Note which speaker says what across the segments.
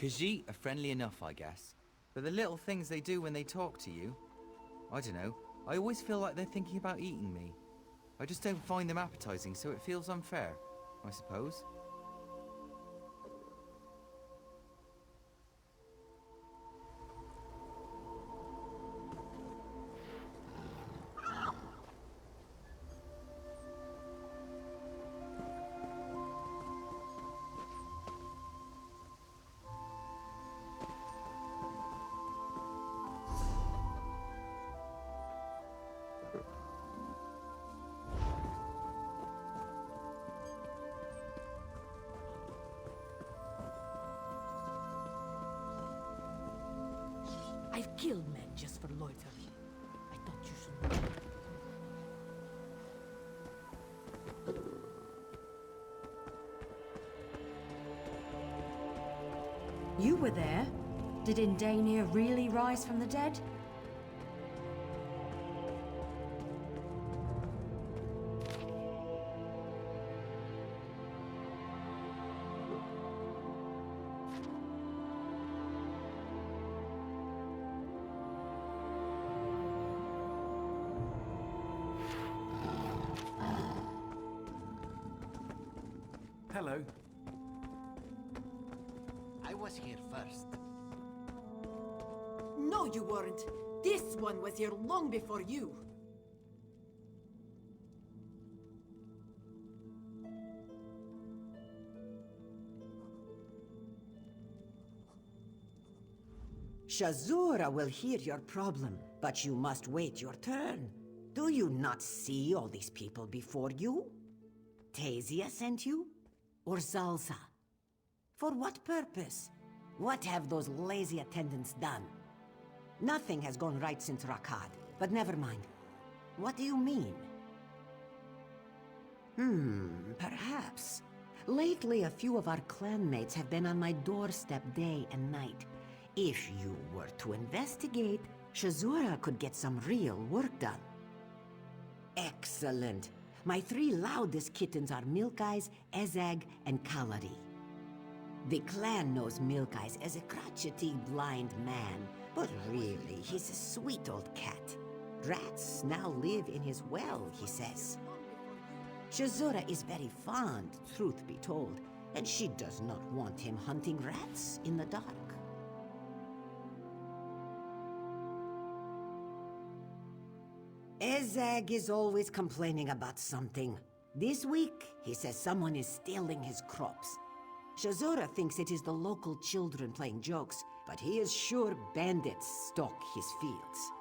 Speaker 1: Khajiit are friendly enough, I guess. But the little things they do when they talk to you, I don't know. I always feel like they're thinking about eating me. I just don't find them appetizing, so it feels unfair, I suppose.
Speaker 2: I've killed men just for loitering. I thought you should know.
Speaker 3: You were there? Did Indania really rise from the dead?
Speaker 4: Hello.
Speaker 5: I was here first.
Speaker 2: No, you weren't. This one was here long before you.
Speaker 6: Shazura will hear your problem, but you must wait your turn. Do you not see all these people before you? Tazia sent you? Or Zalza? For what purpose? What have those lazy attendants done? Nothing has gone right since Rakad, but never mind. What do you mean? Perhaps. Lately, a few of our clanmates have been on my doorstep day and night. If you were to investigate, Shazura could get some real work done. Excellent. My three loudest kittens are Milk Eyes, Ezag, and Kalari. The clan knows Milk Eyes as a crotchety blind man, but really, he's a sweet old cat. Rats now live in his well, he says. Shazura is very fond, truth be told, and she does not want him hunting rats in the dark. Ezag is always complaining about something. This week, he says someone is stealing his crops. Shazura thinks it is the local children playing jokes, but he is sure bandits stalk his fields.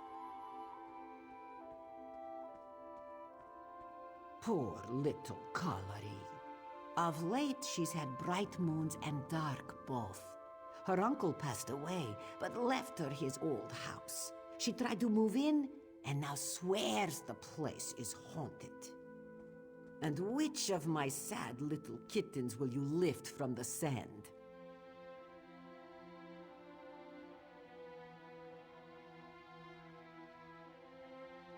Speaker 6: Poor little Kalari. Of late, she's had bright moons and dark both. Her uncle passed away, but left her his old house. She tried to move in, and now swears the place is haunted. And which of my sad little kittens will you lift from the sand?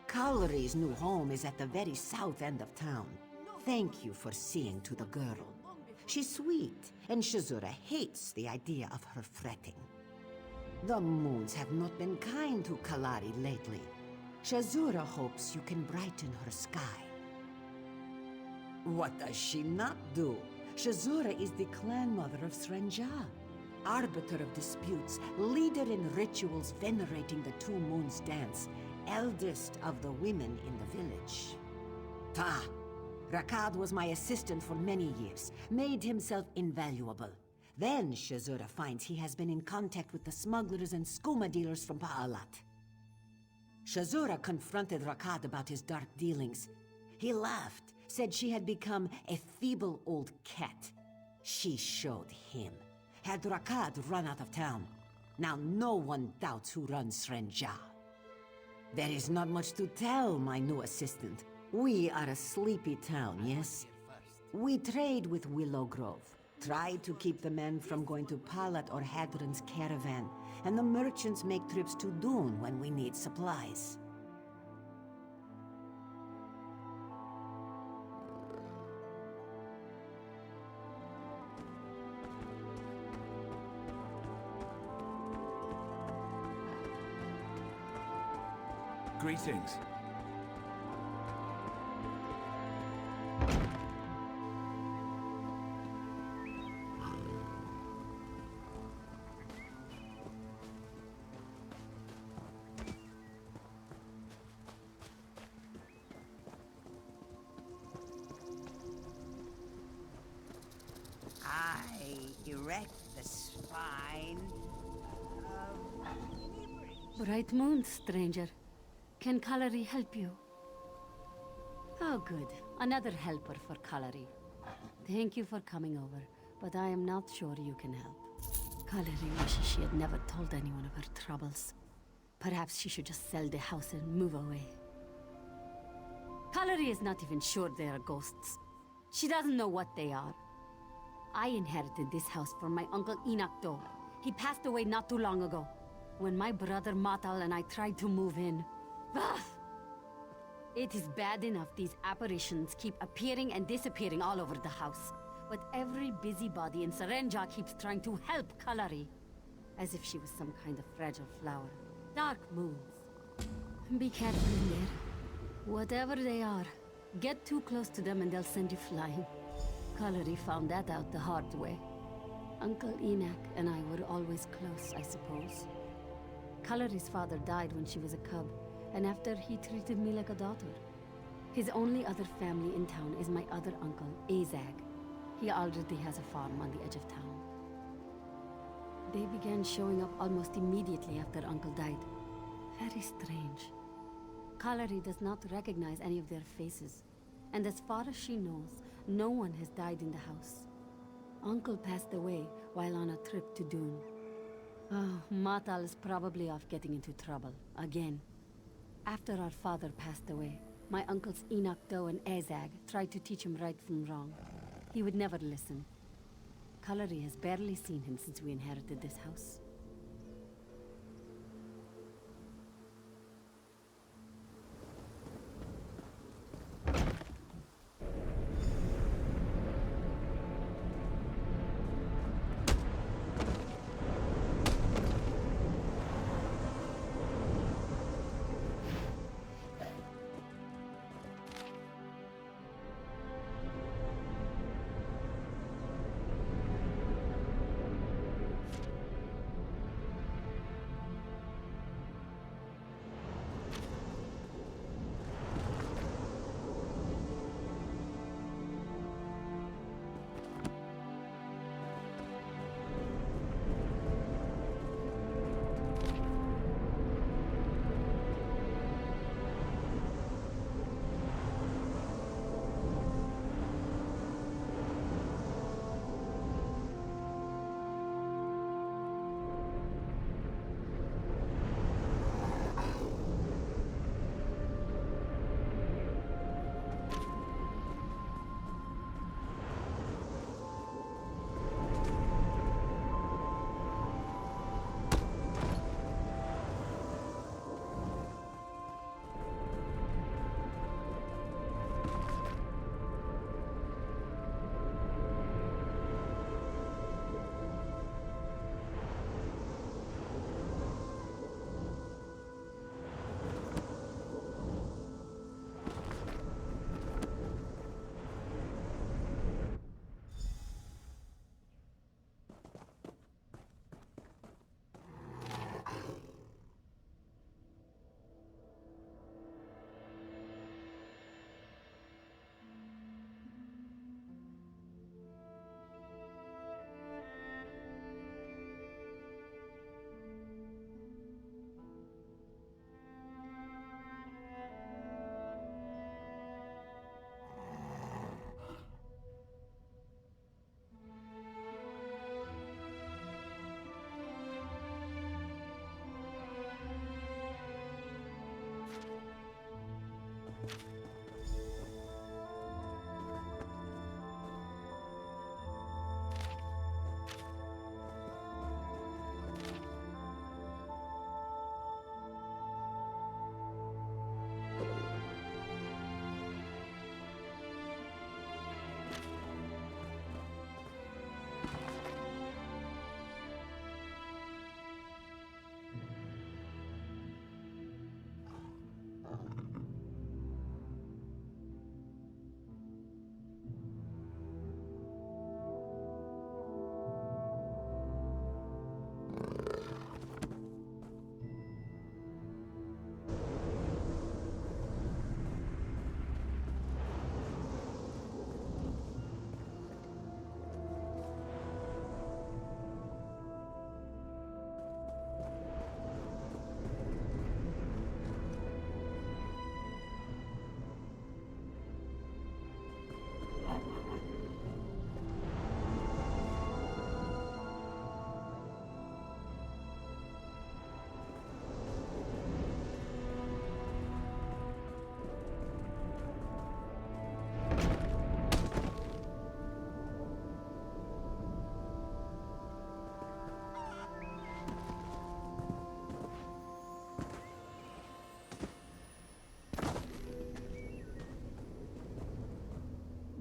Speaker 6: Kalari's new home is at the very south end of town. Thank you for seeing to the girl. She's sweet, and Shazura hates the idea of her fretting. The moons have not been kind to Kalari lately. Shazura hopes you can brighten her sky. What does she not do? Shazura is the clan mother of Srenja, arbiter of disputes, leader in rituals venerating the Two Moons dance, eldest of the women in the village. Rakad was my assistant for many years, made himself invaluable. Then Shazura finds he has been in contact with the smugglers and skooma dealers from Pa'alat. Shazura confronted Rakad about his dark dealings. He laughed, said she had become a feeble old cat. She showed him. Had Rakad run out of town. Now no one doubts who runs Srenja. There is not much to tell, my new assistant. We are a sleepy town, yes? We trade with Willow Grove. Try to keep the men from going to Palat or Hadron's caravan, and the merchants make trips to Dune when we need supplies.
Speaker 4: Greetings.
Speaker 7: I erect the spine of...
Speaker 2: Bright moon, stranger. Can Kalari help you? Oh, good. Another helper for Kalari. Thank you for coming over, but I am not sure you can help. Kalari wishes she had never told anyone of her troubles. Perhaps she should just sell the house and move away. Kalari is not even sure they are ghosts. She doesn't know what they are. I inherited this house from my uncle Enoch Do. He passed away not too long ago, when my brother Matal and I tried to move in. Ugh! It is bad enough these apparitions keep appearing and disappearing all over the house. But every busybody in Serenja keeps trying to help Kalari. As if she was some kind of fragile flower. Dark moons. Be careful in there. Whatever they are, get too close to them and they'll send you flying. Kalari found that out the hard way. Uncle Enoch and I were always close, I suppose. Kalari's father died when she was a cub, and after he treated me like a daughter. His only other family in town is my other uncle, Azag. He already has a farm on the edge of town. They began showing up almost immediately after Uncle died. Very strange. Kalari does not recognize any of their faces, and as far as she knows, no one has died in the house. Uncle passed away while on a trip to Dune. Oh, Matal is probably off getting into trouble, again. After our father passed away, my uncles Enoch Do and Azag tried to teach him right from wrong. He would never listen. Kalari has barely seen him since we inherited this house.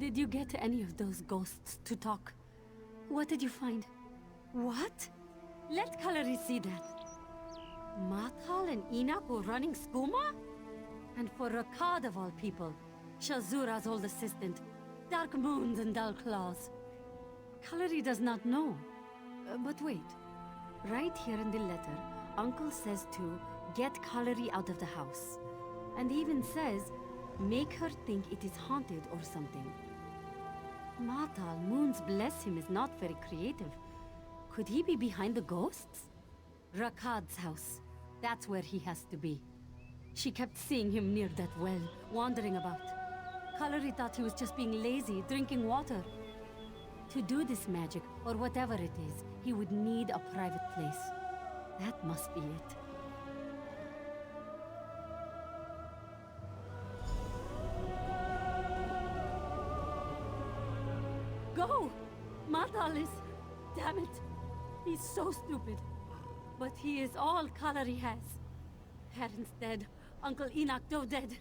Speaker 2: Did you get any of those ghosts to talk? What did you find? What? Let Kalari see that. Matal and Enoch were running Skooma? And for Rakad of all people, Shazura's old assistant, Dark Moons and Dull Claws. Kalari does not know. But wait. Right here in the letter, Uncle says to get Kalari out of the house. And even says, make her think it is haunted or something. Matal, Moons bless him, is not very creative. Could he be behind the ghosts? Rakad's house. That's where he has to be. She kept seeing him near that well, wandering about. Kalari thought he was just being lazy, drinking water. To do this magic, or whatever it is, he would need a private place. That must be it. Go! Matal is... Damn it! He's so stupid. But he is all Kalari has. Parents dead, Uncle Enoch Doe dead.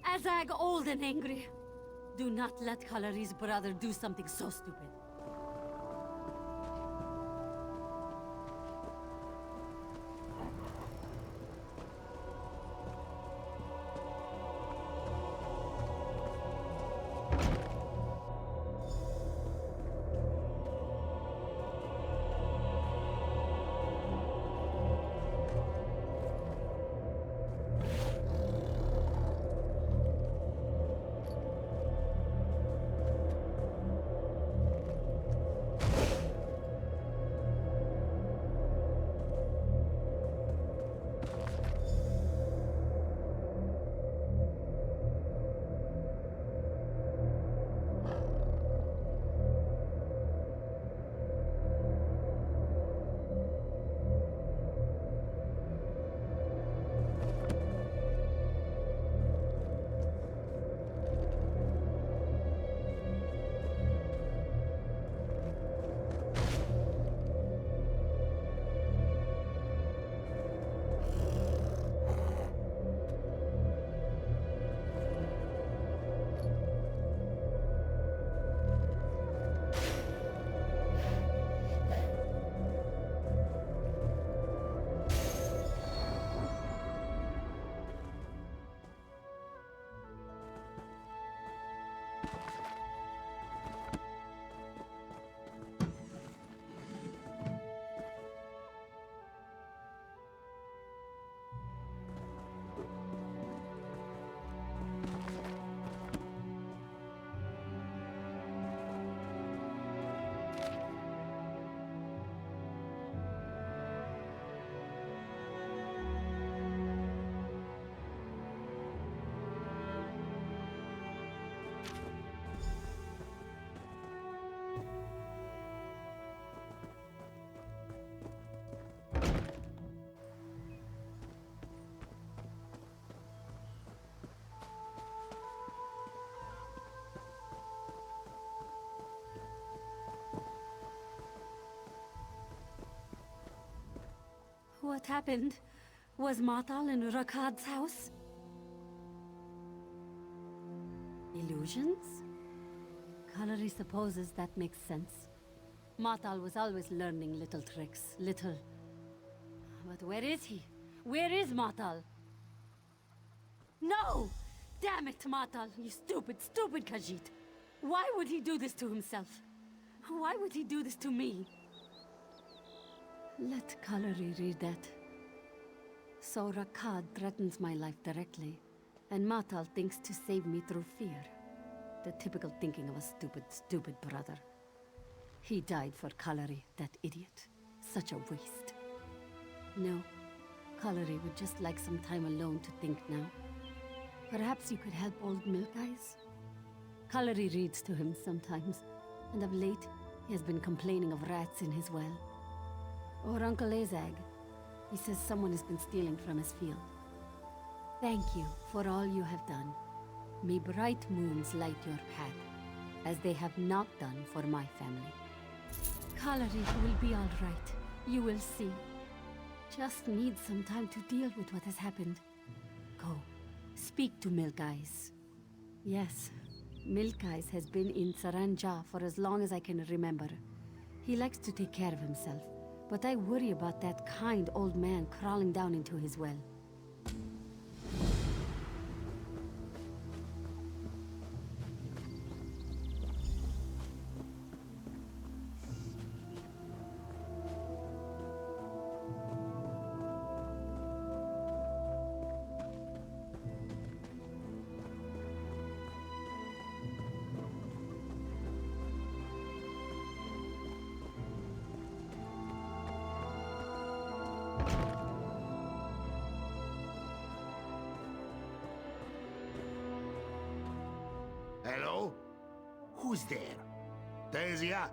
Speaker 2: Azag old and angry. Do not let Kalari's brother do something so stupid. What happened? Was Matal in Rakad's house? Illusions? Kalari supposes that makes sense. Matal was always learning little tricks, But where is he? Where is Matal? No! Damn it, Matal, you stupid, stupid Khajiit! Why would he do this to himself? Why would he do this to me? Let Kalari read that. So Rakad threatens my life directly, and Matal thinks to save me through fear. The typical thinking of a stupid, stupid brother. He died for Kalari, that idiot. Such a waste. No, Kalari would just like some time alone to think now. Perhaps you could help old Milk Eyes? Kalari reads to him sometimes, and of late, he has been complaining of rats in his well. Or Uncle Azag. He says someone has been stealing from his field. Thank you for all you have done. May bright moons light your path, as they have not done for my family. Kalari will be all right. You will see. Just need some time to deal with what has happened. Go. Speak to Milk Eyes. Yes, Milkais has been in Saranja for as long as I can remember. He likes to take care of himself, but I worry about that kind old man crawling down into his well.
Speaker 4: Hello? Who's there? Thesia?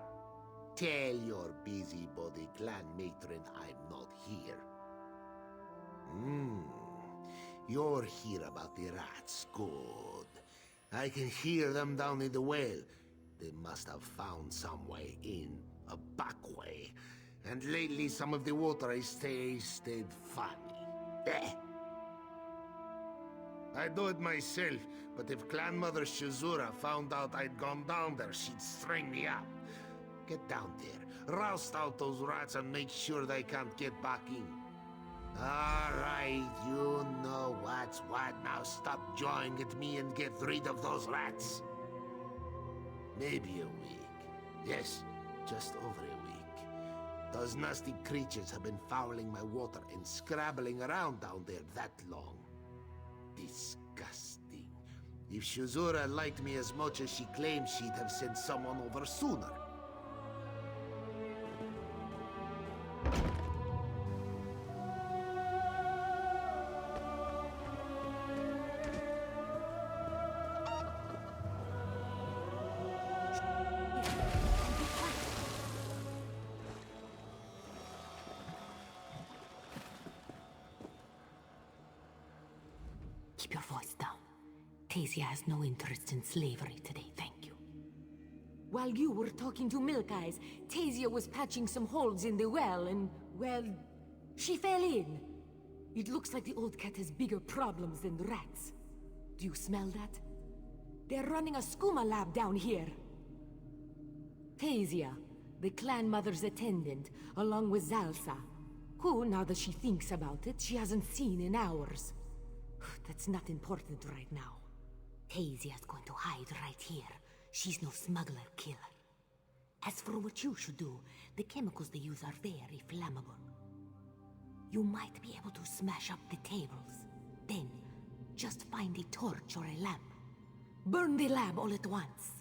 Speaker 4: Tell your busybody clan matron I'm not here. You're here about the rats. Good. I can hear them down in the well. They must have found some way in, a back way. And lately some of the water has tasted funny. Eh. I'd do it myself, but if Clan Mother Shazura found out I'd gone down there, she'd string me up. Get down there, roust out those rats and make sure they can't get back in. Alright, you know what's what. Now stop jawing at me and get rid of those rats. Maybe a week. Yes, just over a week. Those nasty creatures have been fouling my water and scrabbling around down there that long. Disgusting. If Shazura liked me as much as she claimed, she'd have sent someone over sooner.
Speaker 8: Keep your voice down. Tasia has no interest in slavery today, thank you.
Speaker 9: While you were talking to Milk Eyes, Tasia was patching some holes in the well and, well, she fell in. It looks like the old cat has bigger problems than the rats. Do you smell that? They're running a skooma lab down here. Tasia, the clan mother's attendant, along with Zalsa, who, now that she thinks about it, she hasn't seen in hours. That's not important right now.
Speaker 8: Tasia's going to hide right here. She's no smuggler killer. As for what you should do, the chemicals they use are very flammable. You might be able to smash up the tables. Then, just find a torch or a lamp. Burn the lab all at once.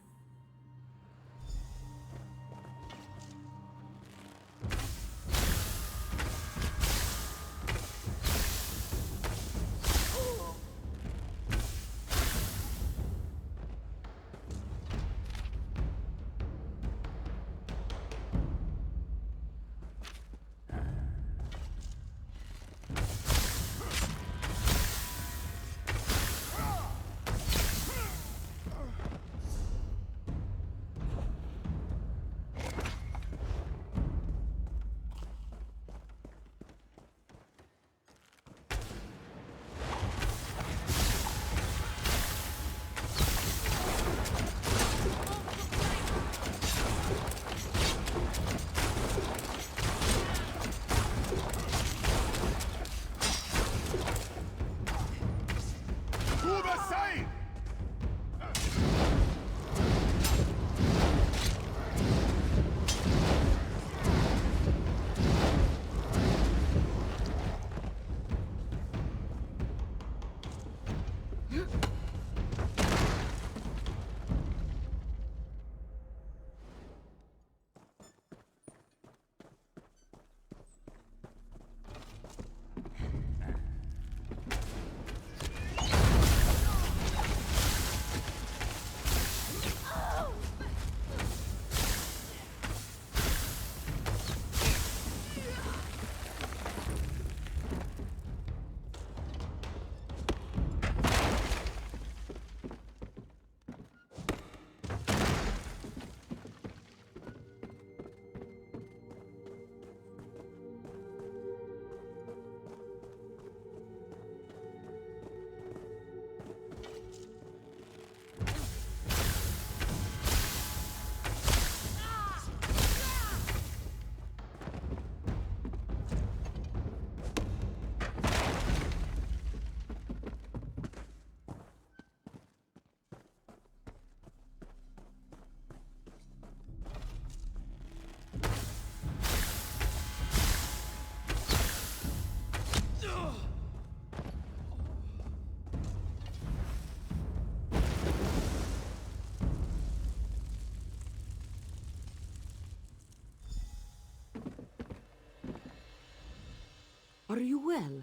Speaker 9: Are you well?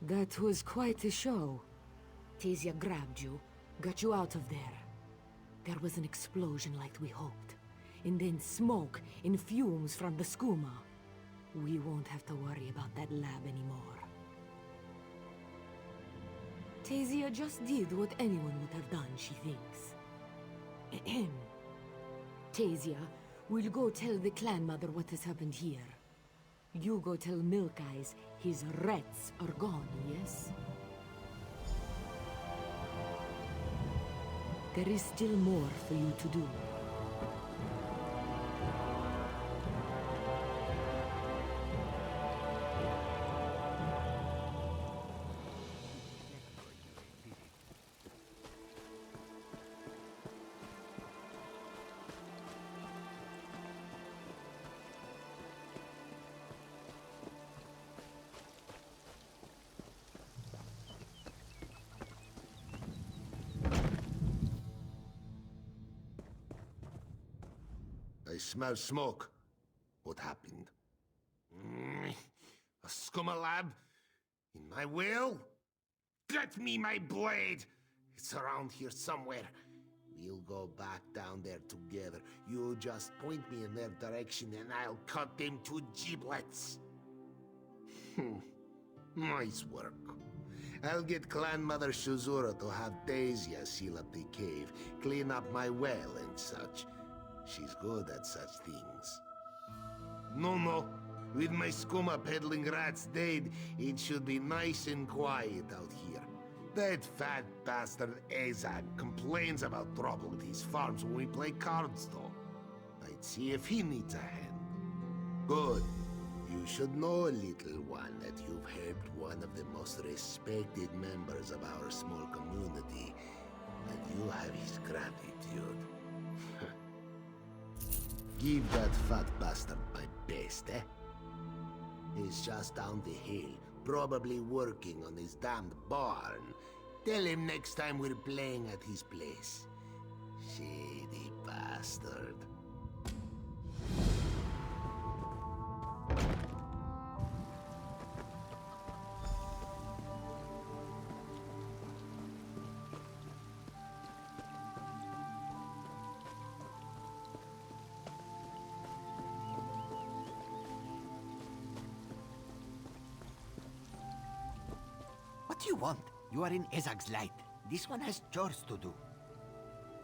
Speaker 9: That was quite a show. Tasia grabbed you, got you out of there. There was an explosion like we hoped, and then smoke and fumes from the skooma. We won't have to worry about that lab anymore. Tasia just did what anyone would have done, she thinks. Ahem. Tasia, we'll go tell the clan mother what has happened here. You go tell Milk Eyes his rats are gone, yes? There is still more for you to do.
Speaker 4: I smell smoke. What happened? A skooma lab? In my will? Get me my blade! It's around here somewhere. We'll go back down there together. You just point me in their direction and I'll cut them to giblets. Nice work. I'll get Clan Mother Shazura to have Tasia seal up the cave, clean up my well and such. She's good at such things. No. With my skooma peddling rats dead, it should be nice and quiet out here. That fat bastard Ezag complains about trouble with his farms when we play cards, though. I'd see if he needs a hand. Good. You should know, little one, that you've helped one of the most respected members of our small community, and you have his gratitude. Give that fat bastard my best, eh? He's just down the hill, probably working on his damned barn. Tell him next time we're playing at his place. Shady bastard.
Speaker 5: What do you want? You are in Ezag's light. This one has chores to do.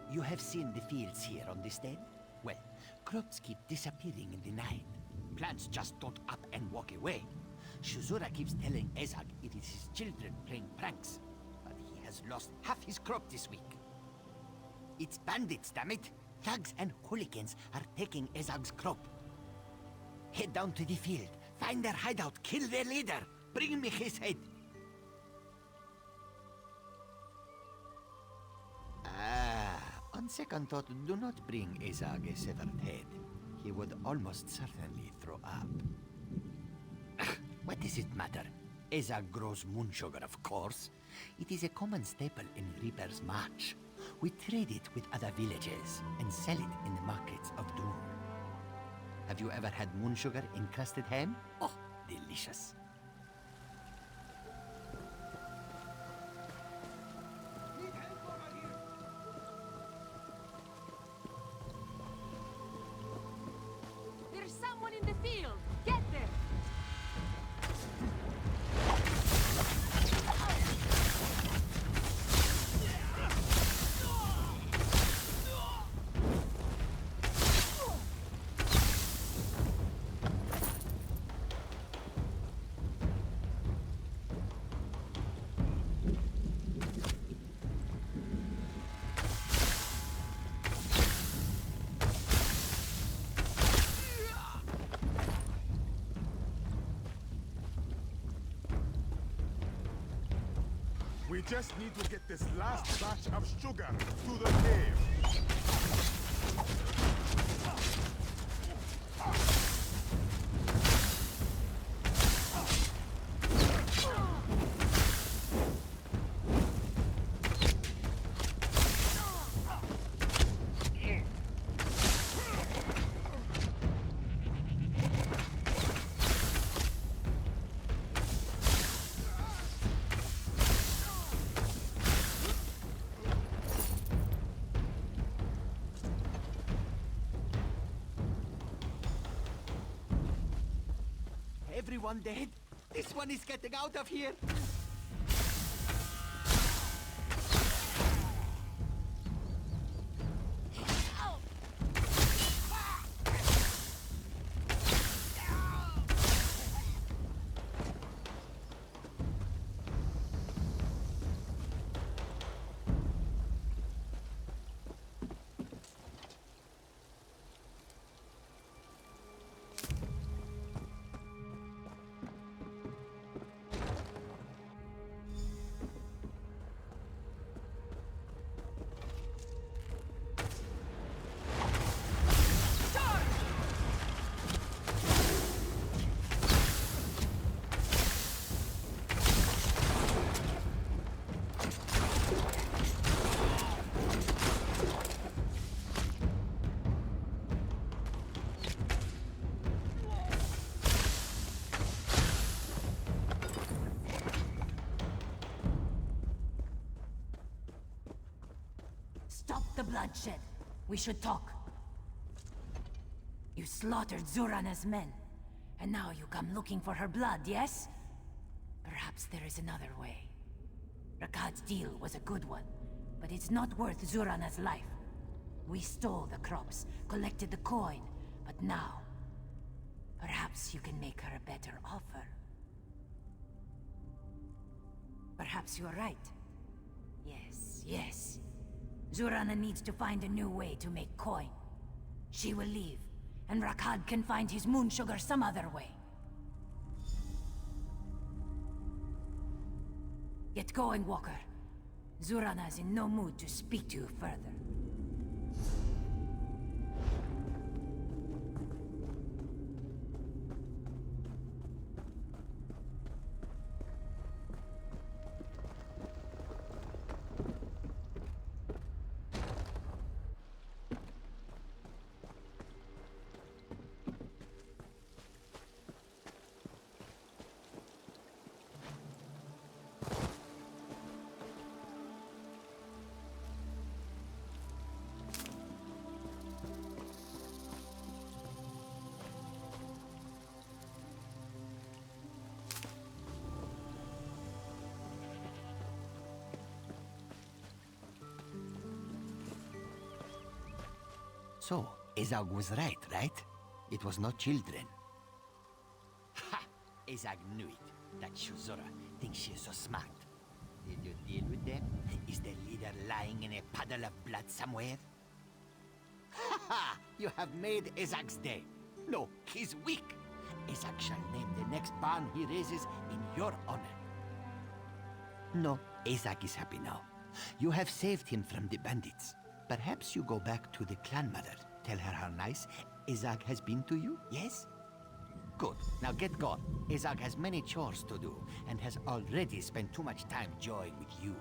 Speaker 5: You have seen the fields here on this day? Well, crops keep disappearing in the night. Plants just don't up and walk away. Shazura keeps telling Ezag it is his children playing pranks, but he has lost half his crop this week. It's bandits, damn it! Thugs and hooligans are taking Ezag's crop. Head down to the field, find their hideout, kill their leader, bring me his head. On second thought, do not bring Ezag a severed head. He would almost certainly throw up. What does it matter? Ezag grows moon sugar, of course. It is a common staple in Reaper's March. We trade it with other villages and sell it in the markets of Doom. Have you ever had moon sugar encrusted ham? Oh, delicious.
Speaker 9: There's someone in the field! Get there!
Speaker 10: We just need to get this last batch of sugar to the cave.
Speaker 5: everyone dead? This one is getting out of here!
Speaker 3: Stop the bloodshed. We should talk. You slaughtered Zurana's men, and now you come looking for her blood, yes? Perhaps there is another way. Rakad's deal was a good one, but it's not worth Zurana's life. We stole the crops, collected the coin, but now... perhaps you can make her a better offer. Perhaps you're right. Yes. Zurana needs to find a new way to make coin. She will leave, and Rakad can find his moon sugar some other way. Get going, Walker. Zurana is in no mood to speak to you further.
Speaker 5: So, Ezag was right? It was not children. Ha! Ezag knew it. That Shuzora thinks she is so smart. Did you deal with them? Is their leader lying in a puddle of blood somewhere? Ha ha! You have made Ezag's day. No, he's weak. Ezag shall name the next barn he raises in your honor. No, Ezag is happy now. You have saved him from the bandits. Perhaps you go back to the clan mother. Tell her how nice Ezag has been to you, yes? Good. Now get gone. Ezag has many chores to do, and has already spent too much time joying with you.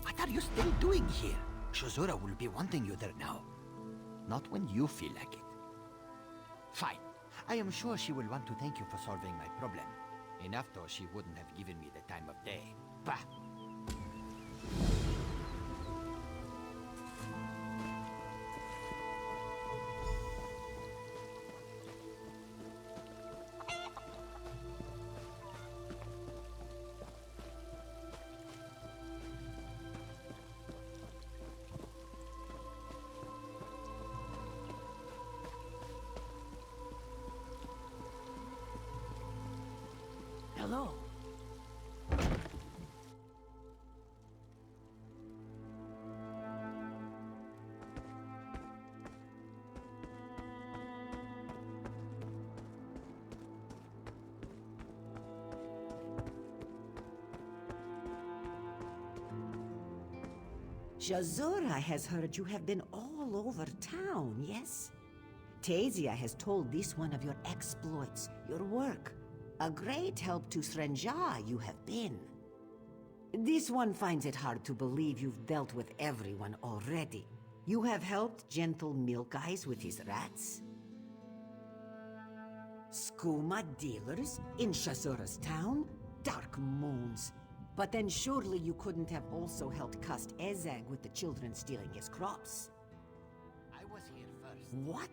Speaker 5: What are you still doing here? Shuzura will be wanting you there now. Not when you feel like it. Fine. I am sure she will want to thank you for solving my problem. Enough though she wouldn't have given me the time of day. Bah!
Speaker 3: Hello.
Speaker 6: Shazura has heard you have been all over town, yes? Tasia has told this one of your exploits, your work. A great help to Srenja you have been. This one finds it hard to believe you've dealt with everyone already. You have helped gentle Milk Eyes with his rats? Skooma dealers in Shazura's town? Dark moons. But then surely you couldn't have also helped cust Ezag with the children stealing his crops.
Speaker 5: I was here first.
Speaker 6: What?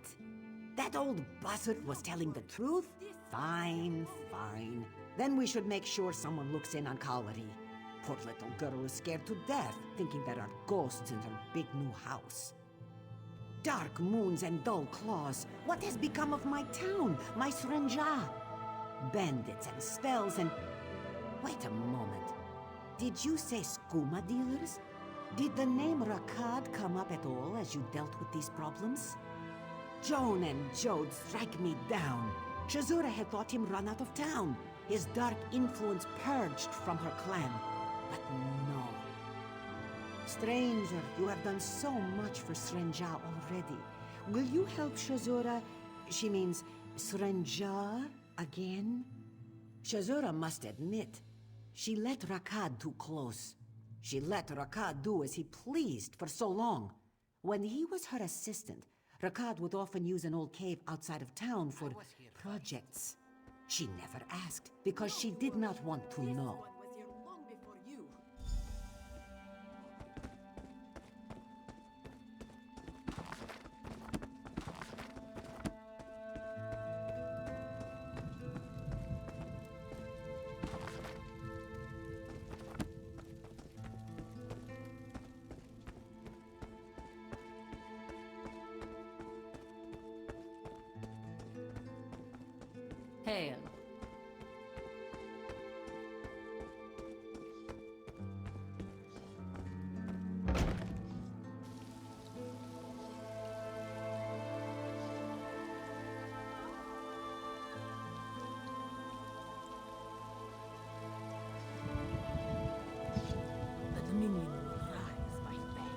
Speaker 6: That old buzzard was telling the truth? Fine, fine. Then we should make sure someone looks in on Kawari. Poor little girl is scared to death, thinking there are ghosts in her big new house. Dark moons and dull claws. What has become of my town, my Srenja? Bandits and spells and... Wait a moment. Did you say skooma dealers? Did the name Rakad come up at all as you dealt with these problems? Joan and Jode strike me down. Shazura had thought him run out of town, his dark influence purged from her clan. But no. Stranger, you have done so much for Srenja already. Will you help Shazura, she means Srenja, again? Shazura must admit, she let Rakad too close. She let Rakad do as he pleased for so long. When he was her assistant, Rakad would often use an old cave outside of town for projects. She never asked, because she did not want to know.
Speaker 2: Hail.
Speaker 9: The Dominion will rise, my friend.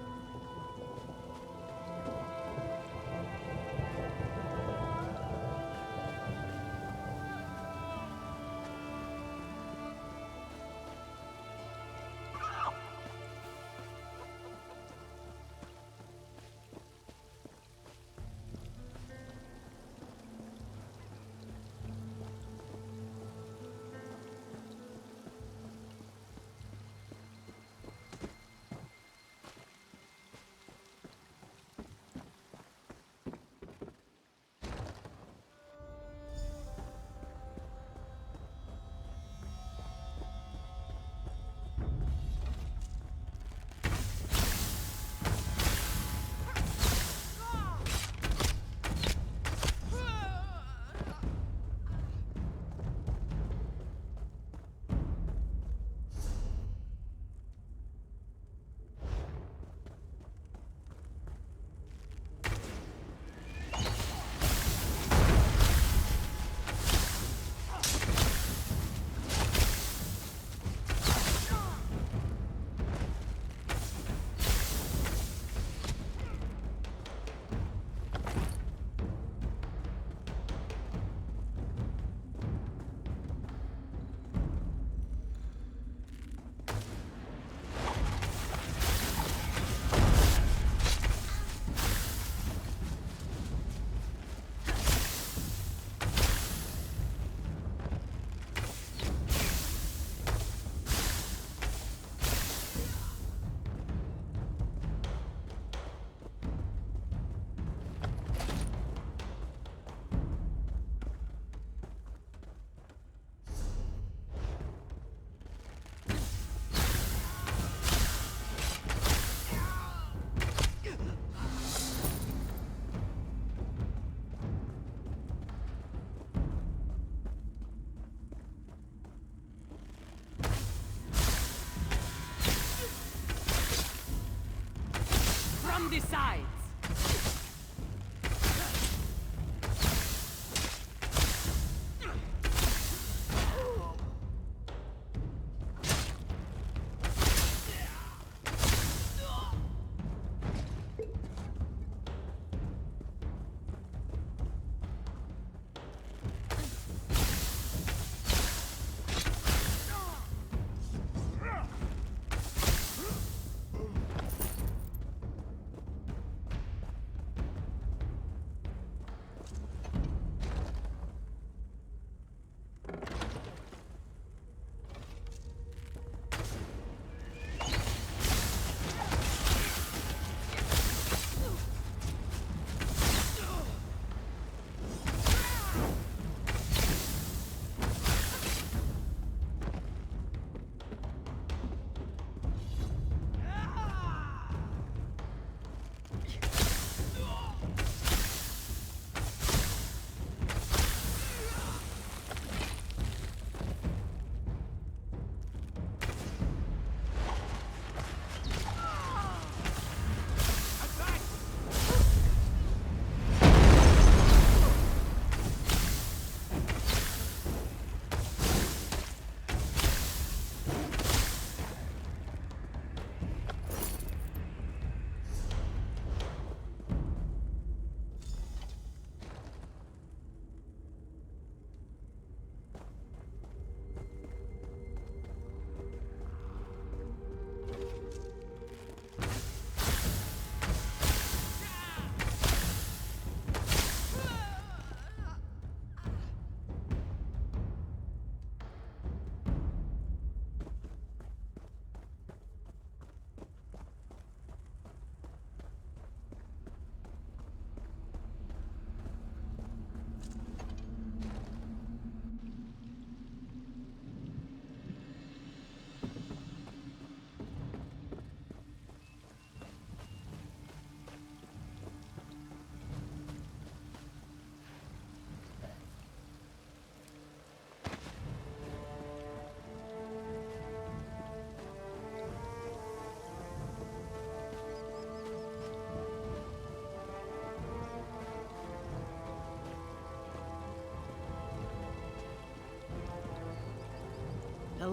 Speaker 9: From the sides!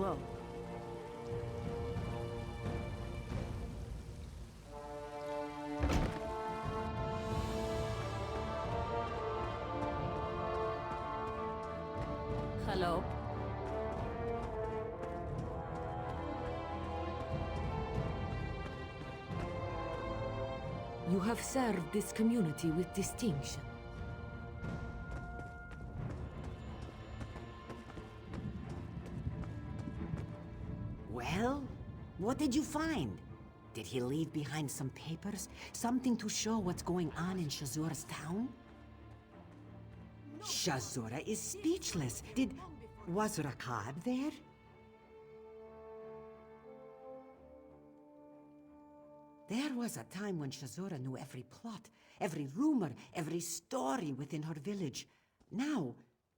Speaker 2: Hello. Hello.
Speaker 9: You have served this community with distinction.
Speaker 6: Well, what did you find? Did he leave behind some papers? Something to show what's going on in Shazura's town? Shazura is speechless. Was Rakad there? There was a time when Shazura knew every plot, every rumor, every story within her village. Now,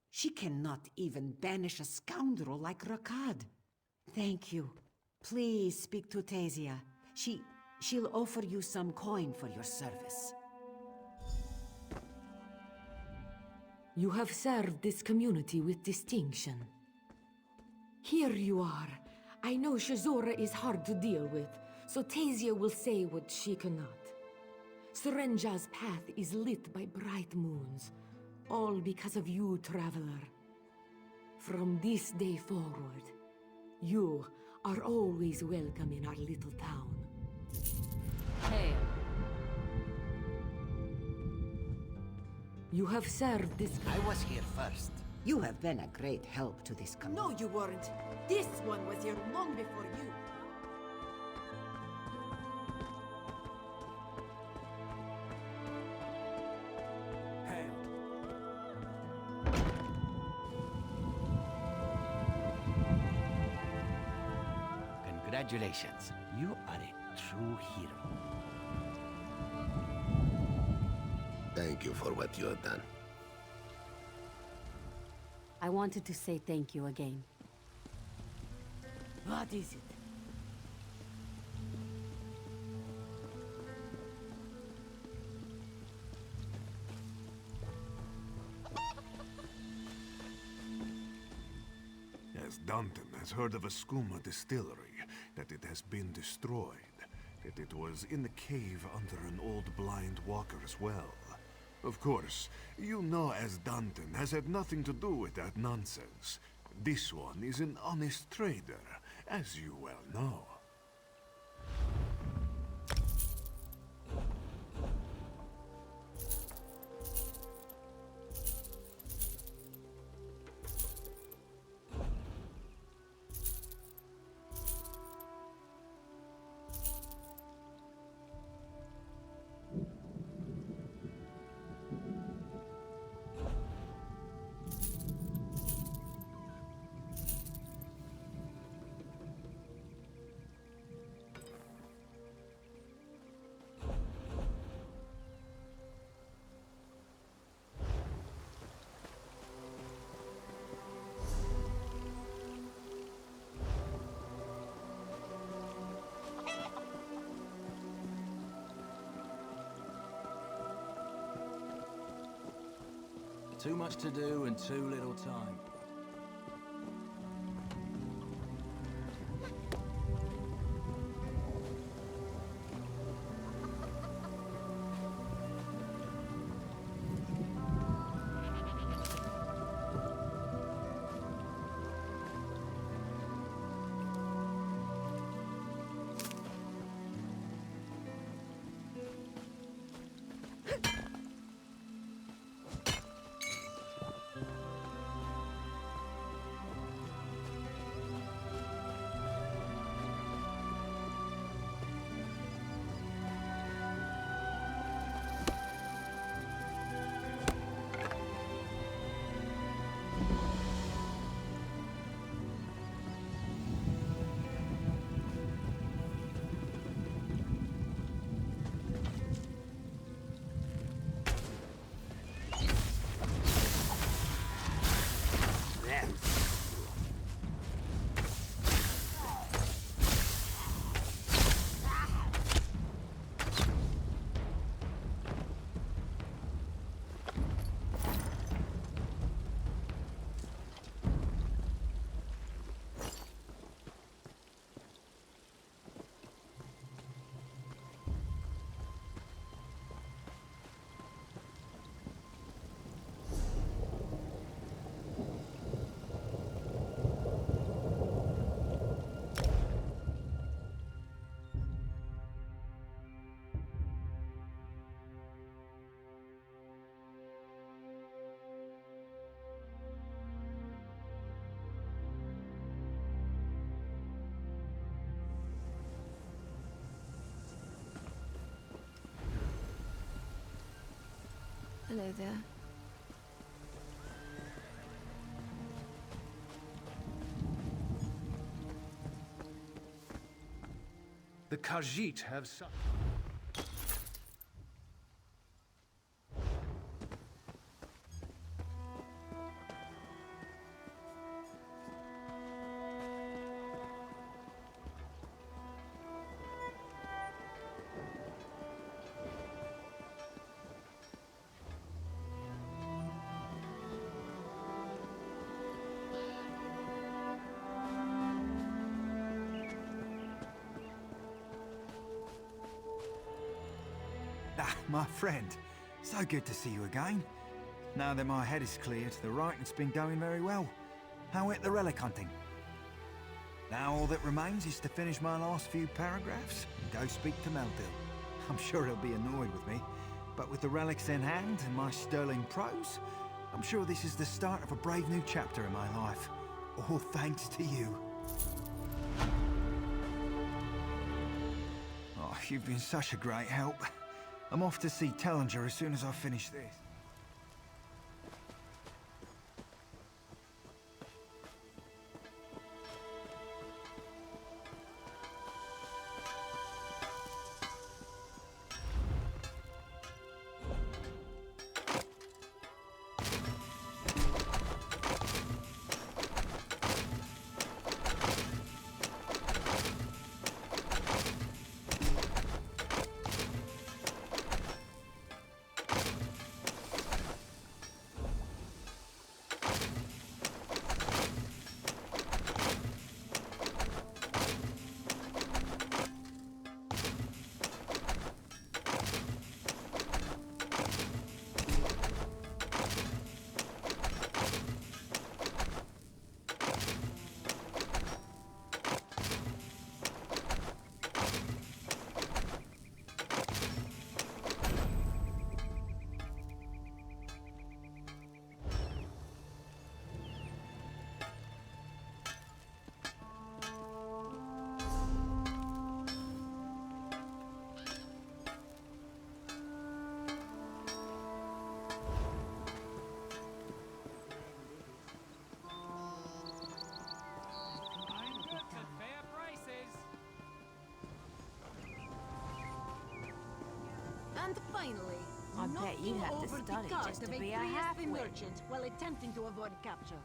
Speaker 6: she cannot even banish a scoundrel like Rakad. Thank you. Please speak to Tazia. She'll offer you some coin for your service.
Speaker 9: You have served this community with distinction. Here you are. I know Shazura is hard to deal with, so Tazia will say what she cannot. Serenja's path is lit by bright moons, all because of you, traveler. From this day forward, you are always welcome in our little town.
Speaker 2: Hey.
Speaker 9: You have served this...
Speaker 5: I was here first.
Speaker 6: You have been a great help to this community.
Speaker 9: No, you weren't. This one was here long before you.
Speaker 5: Congratulations. You are a true hero.
Speaker 4: Thank you for what you have done.
Speaker 2: I wanted to say thank you again.
Speaker 9: What is it?
Speaker 10: As Danton has heard of a skooma distillery, that it has been destroyed, that it was in the cave under an old blind walker as well. Of course, you know as Danton has had nothing to do with that nonsense. This one is an honest trader, as you well know.
Speaker 11: Too much to do and too little time.
Speaker 9: Hello there.
Speaker 12: The Khajiit have such...
Speaker 13: Ah, my friend. So good to see you again. Now that my head is clear to the writing's been going very well. How went the relic hunting? Now all that remains is to finish my last few paragraphs and go speak to Meldil. I'm sure he'll be annoyed with me, but with the relics in hand and my sterling prose, I'm sure this is the start of a brave new chapter in my life. All thanks to you. Oh, you've been such a great help. I'm off to see Tellinger as soon as I finish this.
Speaker 9: And finally,
Speaker 3: I
Speaker 9: not
Speaker 3: bet you
Speaker 9: to
Speaker 3: have to
Speaker 9: over
Speaker 3: study
Speaker 9: the
Speaker 3: just to
Speaker 9: of a
Speaker 3: be a
Speaker 9: priestly
Speaker 3: halfway.
Speaker 9: merchant while attempting to avoid capture.